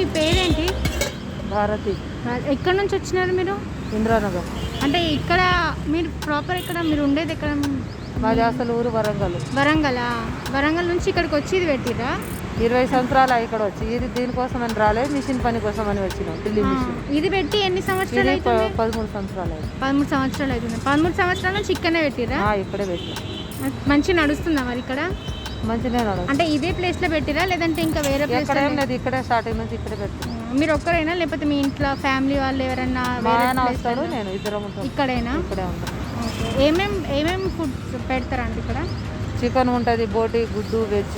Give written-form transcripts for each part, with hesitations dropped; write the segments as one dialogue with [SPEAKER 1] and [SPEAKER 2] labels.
[SPEAKER 1] మీ పేరేంటి?
[SPEAKER 2] భారతి.
[SPEAKER 1] ఎక్కడి నుంచి వచ్చినారు మీరు?
[SPEAKER 2] ఇంద్రానగర్.
[SPEAKER 1] అంటే ఇక్కడ మీరు ప్రాపర్ ఎక్కడ, మీరు ఉండేది ఎక్కడ?
[SPEAKER 2] మాది అసలు ఊరు వరంగల్.
[SPEAKER 1] వరంగల్ నుంచి ఇక్కడికి వచ్చి ఇది పెట్టిరా?
[SPEAKER 2] 20 సంవత్సరాలు ఇక్కడ వచ్చి ఇది దీనికోసం అని రాలేదు, మిషన్ పని కోసం అని వచ్చినాం. ఢిల్లీ మిషన్.
[SPEAKER 1] ఇది పెట్టి ఎన్ని సంవత్సరాలు అవుతుంది?
[SPEAKER 2] 13 సంవత్సరాలు అవుతుంది.
[SPEAKER 1] 13 సంవత్సరాలు అవుతుంది. 13 సంవత్సరాల నుంచి ఇక్కడనే పెట్టిరా?
[SPEAKER 2] ఇక్కడే పెట్టినా.
[SPEAKER 1] మంచిగా నడుస్తుందా మరి ఇక్కడ?
[SPEAKER 2] మంచిగా నడుస్తుంది.
[SPEAKER 1] అంటే ఇదే ప్లేస్ లో పెట్టిరా లేదంటే ఇంకా వేరే ప్లేస్?
[SPEAKER 2] ఎక్కడేం లేదు, ఇక్కడే స్టార్టింగ్ నుంచి ఇక్కడే పెట్టినా.
[SPEAKER 1] మీరు ఒక్కరైనా లేకపోతే మీ ఇంట్లో ఫ్యామిలీ వాళ్ళు ఎవరైనా
[SPEAKER 2] వస్తారు? నేను ఇద్దరం ఉంటాం.
[SPEAKER 1] ఇక్కడేనా?
[SPEAKER 2] ఇక్కడే ఉంటాం.
[SPEAKER 1] ఏమేమి ఫుడ్ పెడతారా అండి ఇక్కడ?
[SPEAKER 2] చికెన్ ఉంటుంది, బోటి, గుడ్డు, వెజ్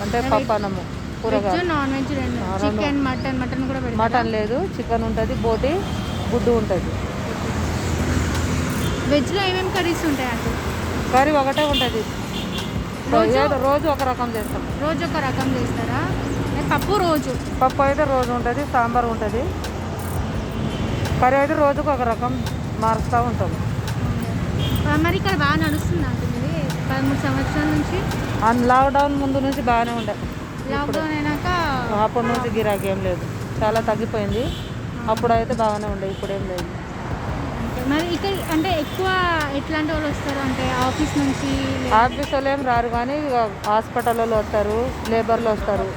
[SPEAKER 2] అంటే పప్పు, అన్నము, కూరగాయలు.
[SPEAKER 1] నాన్ వెజ్ రెండు, చికెన్, మటన్ కూడా పెడతారా?
[SPEAKER 2] మటన్ లేదు, చికెన్ ఉంటుంది, బోటి, గుడ్డు ఉంటుంది.
[SPEAKER 1] వెజ్లో ఏమేమి కర్రీస్ ఉంటాయండి?
[SPEAKER 2] కర్రీ ఒకటే ఉంటుంది, రోజు ఒక రకం చేస్తాం.
[SPEAKER 1] రోజు ఒక రకం చేస్తారా? పప్పు
[SPEAKER 2] అయితే రోజు ఉంటుంది, సాంబార్ ఉంటుంది. కర్రీ అయితే రోజుకు ఒక రకం మారుస్తూ ఉంటాం.
[SPEAKER 1] మరి ఇక్కడ బాగా నడుస్తుంది అంటుంది 13 సంవత్సరాల నుంచి.
[SPEAKER 2] లాక్డౌన్ ముందు నుంచి బాగానే ఉండే.
[SPEAKER 1] లాక్డౌన్ అయినాక
[SPEAKER 2] అప్పటి నుంచి గిరాకీ ఏం లేదు, చాలా తగ్గిపోయింది. అప్పుడైతే బాగానే ఉండే, ఇప్పుడేం లేదు.
[SPEAKER 1] మరి ఇక్కడ అంటే ఎక్కువ ఎట్లాంటి వాళ్ళు వస్తారు అంటే ఆఫీస్ నుంచి?
[SPEAKER 2] ఆఫీస్ వాళ్ళు ఏం రారు, కానీ హాస్పిటల్ వాళ్ళు వస్తారు, లేబర్లు వస్తారు,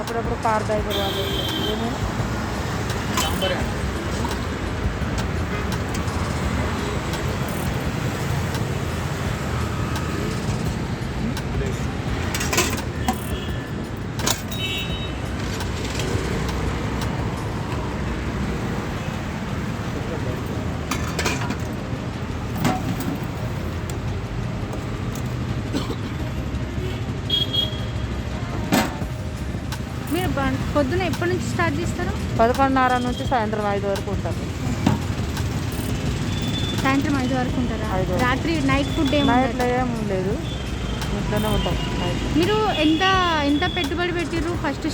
[SPEAKER 2] అప్పుడప్పుడు కార్ డ్రైవర్ వాళ్ళు వస్తారు.
[SPEAKER 1] మీరు పొద్దున ఎప్పటి నుంచి స్టార్ట్ చేస్తారు?
[SPEAKER 2] 11:30 నుంచి సాయంత్రం 5 వరకు ఉంటారు.
[SPEAKER 1] సాయంత్రం 5 వరకు ఉంటారా? రాత్రి నైట్ ఫుడ్ ఏం
[SPEAKER 2] లేదు, ఇంట్లోనే ఉంటాం.
[SPEAKER 1] మీరు ఎంత పెట్టుబడి పెట్టిర్రు? ఫస్ట్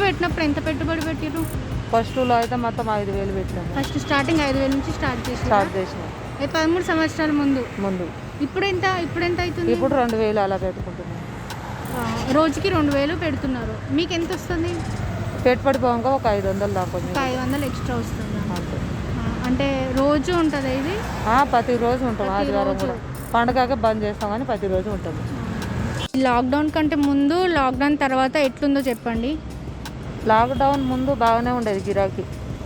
[SPEAKER 1] పెట్టినప్పుడు ఎంత పెట్టుబడి పెట్టిర్రు?
[SPEAKER 2] ఫస్ట్లో అయితే మొత్తం 5,000 పెట్టినాము.
[SPEAKER 1] ఫస్ట్ స్టార్టింగ్ 5,000 నుంచి స్టార్ట్ చేసినాం. 13 సంవత్సరాల ముందు. ఇప్పుడు ఎంత అవుతుంది?
[SPEAKER 2] ఇప్పుడు 2,000 అలా పెట్టుకుంటున్నాం.
[SPEAKER 1] రోజుకి 2,000 పెడుతున్నారు. మీకు ఎంత వస్తుంది?
[SPEAKER 2] పెట్టుబడి పోగా ఒక 500 దాకా.
[SPEAKER 1] 500 ఎక్స్ట్రా వస్తుంది. అంటే రోజు ఉంటుందా ఇది?
[SPEAKER 2] ప్రతిరోజు ఉంటాం. ఆదివారం కూడా పండగగా బంద్ చేస్తాం, కానీ ప్రతిరోజు ఉంటాం.
[SPEAKER 1] లాక్డౌన్ కంటే ముందు, లాక్డౌన్ తర్వాత ఎట్లుందో చెప్పండి.
[SPEAKER 2] లాక్డౌన్ ముందు బాగానే ఉండేది గిరాకీ.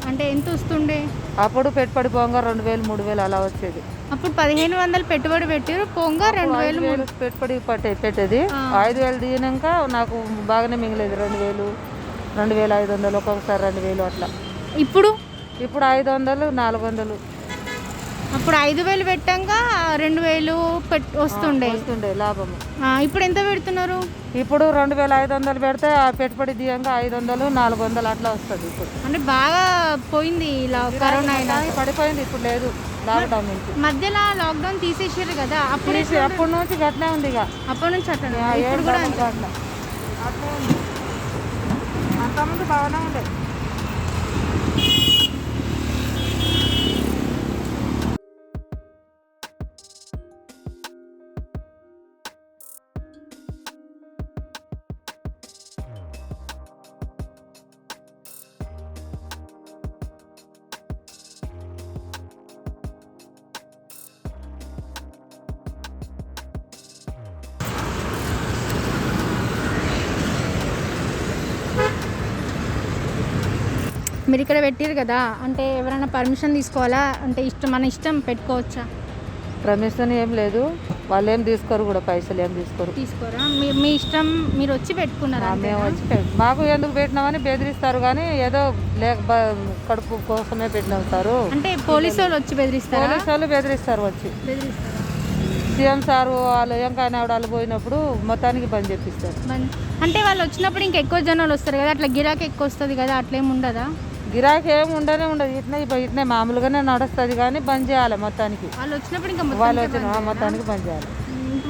[SPEAKER 1] అంటే ఎంత వస్తుండే?
[SPEAKER 2] అప్పుడు పెట్టుబడి పోగా 2,000, 3,000 అలా వచ్చేది.
[SPEAKER 1] అప్పుడు 1,500 పెట్టుబడి పెట్టారు, పోగా 2,000
[SPEAKER 2] పెట్టుబడి పెట్టేది. 5,000 దిగినాక నాకు బాగానే మిగిలేదు. 2,000, 2,500, ఒక్కొక్కసారి 2,000 అట్లా. ఇప్పుడు 500, 400.
[SPEAKER 1] అప్పుడు 5,000 పెట్టాక 2,000 వస్తుండే
[SPEAKER 2] లాభము.
[SPEAKER 1] ఇప్పుడు ఎంత పెడుతున్నారు?
[SPEAKER 2] ఇప్పుడు 2,500 పెడితే ఆ పెట్టుబడి దియంగా 500, 400 అట్లా వస్తుంది. ఇప్పుడు అంటే
[SPEAKER 1] బాగా పోయింది కరోనా
[SPEAKER 2] పడిపోయింది, ఇప్పుడు లేదు. లాక్డౌన్ నుంచి
[SPEAKER 1] మధ్యలో లాక్డౌన్ తీసేసారు కదా,
[SPEAKER 2] అప్పటి నుంచి గట్లే ఉంది. ఇక
[SPEAKER 1] అప్పటి నుంచి అట్లా
[SPEAKER 2] అంతకుముందు బాగానే ఉండే.
[SPEAKER 1] మీరు ఇక్కడ పెట్టారు కదా, అంటే ఎవరైనా పర్మిషన్ తీసుకోవాలా? అంటే మన ఇష్టం పెట్టుకోవచ్చా?
[SPEAKER 2] పర్మిషన్ ఏం లేదు, వాళ్ళు ఏం తీసుకోరు కూడా, పైసలు ఏం
[SPEAKER 1] తీసుకోరా? మీ ఇష్టం, మీరు వచ్చి పెట్టుకున్నారా?
[SPEAKER 2] మేము వచ్చి మాకు ఎందుకు పెట్టినామని బెదిరిస్తారు, కానీ ఏదో కడుపు కోసమే పెట్టినారు.
[SPEAKER 1] అంటే పోలీసు వాళ్ళు వచ్చి బెదిరిస్తారు?
[SPEAKER 2] పోలీసు వాళ్ళు బెదిరిస్తారు వచ్చి. సీఎం సార్ వాళ్ళు ఎంకైనా వాళ్ళు పోయినప్పుడు మొత్తానికి బంద్ చేపిస్తారు.
[SPEAKER 1] అంటే వాళ్ళు వచ్చినప్పుడు ఇంకా ఎక్కువ జనాలు వస్తారు కదా, అట్లా గిరాకీ ఎక్కువ వస్తుంది కదా, అట్లేం ఉండదా?
[SPEAKER 2] గిరాకీ ఏమి ఉండదు. ఇట్నే మామూలుగానే నడుస్తుంది, కానీ బంద్ చేయాలి మొత్తానికి.
[SPEAKER 1] వాళ్ళు వచ్చినప్పుడు ఇంకా
[SPEAKER 2] మొత్తానికి బంద్ చేయాలి.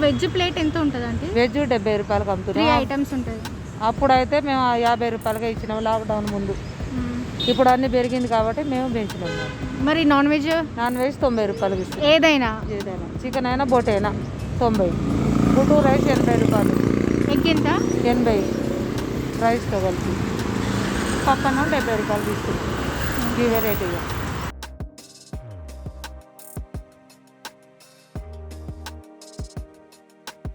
[SPEAKER 1] వెజ్ ప్లేట్ ఎంత ఉంటుంది అంటే?
[SPEAKER 2] వెజ్ 70 రూపాయలకు అమ్ముతున్నాం.
[SPEAKER 1] 3 ఐటమ్స్ ఉంటుంది.
[SPEAKER 2] అప్పుడైతే మేము 50 రూపాయలుగా ఇచ్చినాము లాక్డౌన్ ముందు. ఇప్పుడు అన్ని పెరిగింది కాబట్టి మేము పెంచినాము.
[SPEAKER 1] మరి నాన్ వెజ్
[SPEAKER 2] 90 రూపాయలకి ఇస్తాం.
[SPEAKER 1] ఏదైనా
[SPEAKER 2] చికెన్ అయినా బోట్ అయినా 90. గుడ్డు రైస్ 80 రూపాయలు.
[SPEAKER 1] ఎగ్ ఎంత?
[SPEAKER 2] 80 రైస్తో కలిపి. పక్కన 70 రూపాయలు తీసుకుంటాం ఈ వెరైటీగా.